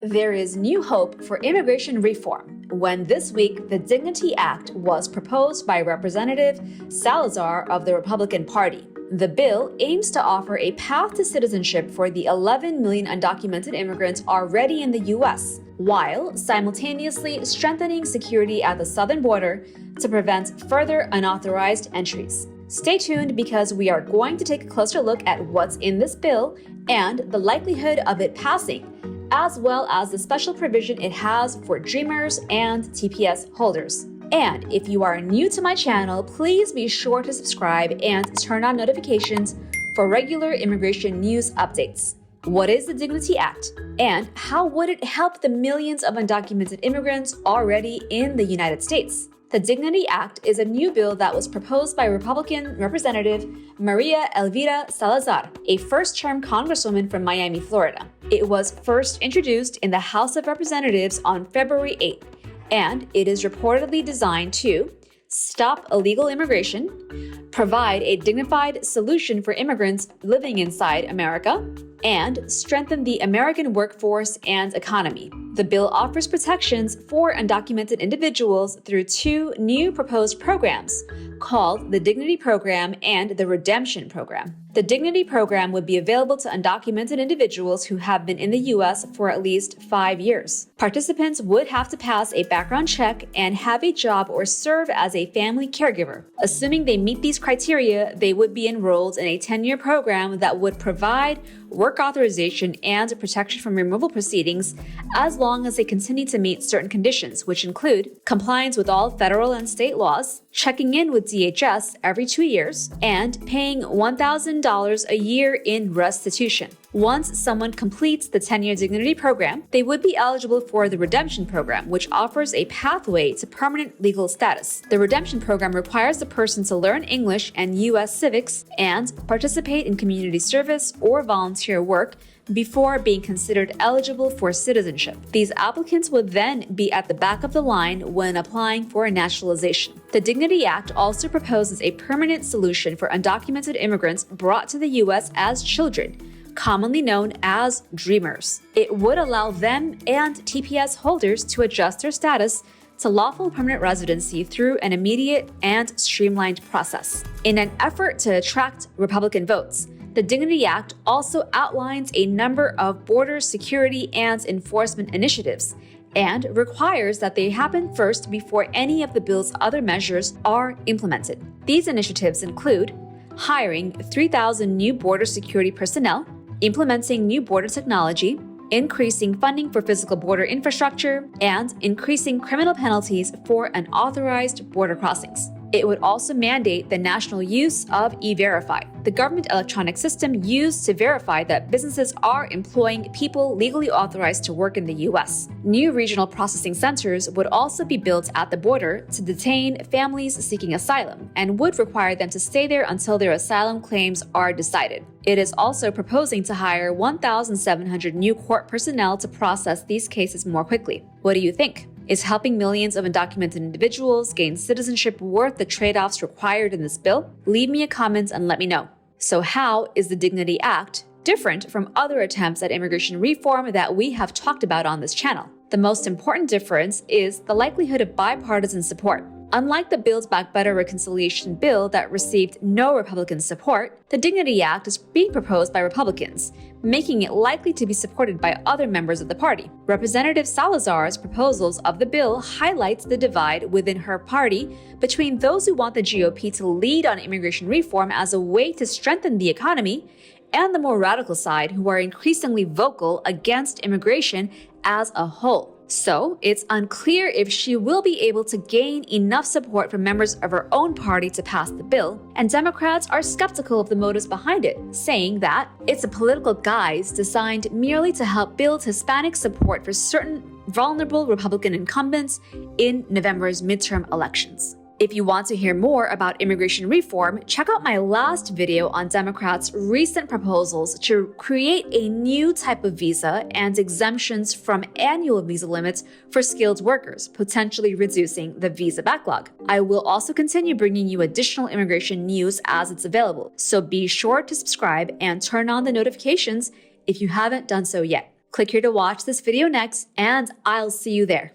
There is new hope for immigration reform when this week the Dignity Act was proposed by Representative Salazar of the Republican Party. The bill aims to offer a path to citizenship for the 11 million undocumented immigrants already in the U.S., while simultaneously strengthening security at the southern border to prevent further unauthorized entries. Stay tuned because we are going to take a closer look at what's in this bill and the likelihood of it passing, as well as the special provision it has for Dreamers and TPS holders. And if you are new to my channel, please be sure to subscribe and turn on notifications for regular immigration news updates. What is the Dignity Act? And how would it help the millions of undocumented immigrants already in the United States? The Dignity Act is a new bill that was proposed by Republican Representative Maria Elvira Salazar, a first-term congresswoman from Miami, Florida. It was first introduced in the House of Representatives on February 8th, and it is reportedly designed to stop illegal immigration, provide a dignified solution for immigrants living inside America, and strengthen the American workforce and economy. The bill offers protections for undocumented individuals through two new proposed programs called the Dignity Program and the Redemption Program. The Dignity Program would be available to undocumented individuals who have been in the U.S. for at least 5 years. Participants would have to pass a background check and have a job or serve as a family caregiver. Assuming they meet these criteria, they would be enrolled in a 10-year program that would provide work authorization and protection from removal proceedings as long as they continue to meet certain conditions, which include compliance with all federal and state laws, checking in with DHS every 2 years, and paying $1,000 a year in restitution. Once someone completes the 10-year Dignity Program, they would be eligible for the Redemption Program, which offers a pathway to permanent legal status. The Redemption Program requires the person to learn English and U.S. civics and participate in community service or volunteer work before being considered eligible for citizenship. These applicants would then be at the back of the line when applying for naturalization. The Dignity Act also proposes a permanent solution for undocumented immigrants brought to the U.S. as children, commonly known as Dreamers. It would allow them and TPS holders to adjust their status to lawful permanent residency through an immediate and streamlined process. In an effort to attract Republican votes, the Dignity Act also outlines a number of border security and enforcement initiatives and requires that they happen first before any of the bill's other measures are implemented. These initiatives include hiring 3,000 new border security personnel, implementing new border technology, increasing funding for physical border infrastructure, and increasing criminal penalties for unauthorized border crossings. It would also mandate the national use of E-Verify, the government electronic system used to verify that businesses are employing people legally authorized to work in the U.S. New regional processing centers would also be built at the border to detain families seeking asylum and would require them to stay there until their asylum claims are decided. It is also proposing to hire 1,700 new court personnel to process these cases more quickly. What do you think? Is helping millions of undocumented individuals gain citizenship worth the trade-offs required in this bill? Leave me a comment and let me know. So how is the Dignity Act different from other attempts at immigration reform that we have talked about on this channel? The most important difference is the likelihood of bipartisan support. Unlike the Build Back Better reconciliation bill that received no Republican support, the Dignity Act is being proposed by Republicans, making it likely to be supported by other members of the party. Representative Salazar's proposals of the bill highlights the divide within her party between those who want the GOP to lead on immigration reform as a way to strengthen the economy and the more radical side who are increasingly vocal against immigration as a whole. So, it's unclear if she will be able to gain enough support from members of her own party to pass the bill, and Democrats are skeptical of the motives behind it, saying that it's a political guise designed merely to help build Hispanic support for certain vulnerable Republican incumbents in November's midterm elections. If you want to hear more about immigration reform, check out my last video on Democrats' recent proposals to create a new type of visa and exemptions from annual visa limits for skilled workers, potentially reducing the visa backlog. I will also continue bringing you additional immigration news as it's available, so be sure to subscribe and turn on the notifications if you haven't done so yet. Click here to watch this video next, and I'll see you there.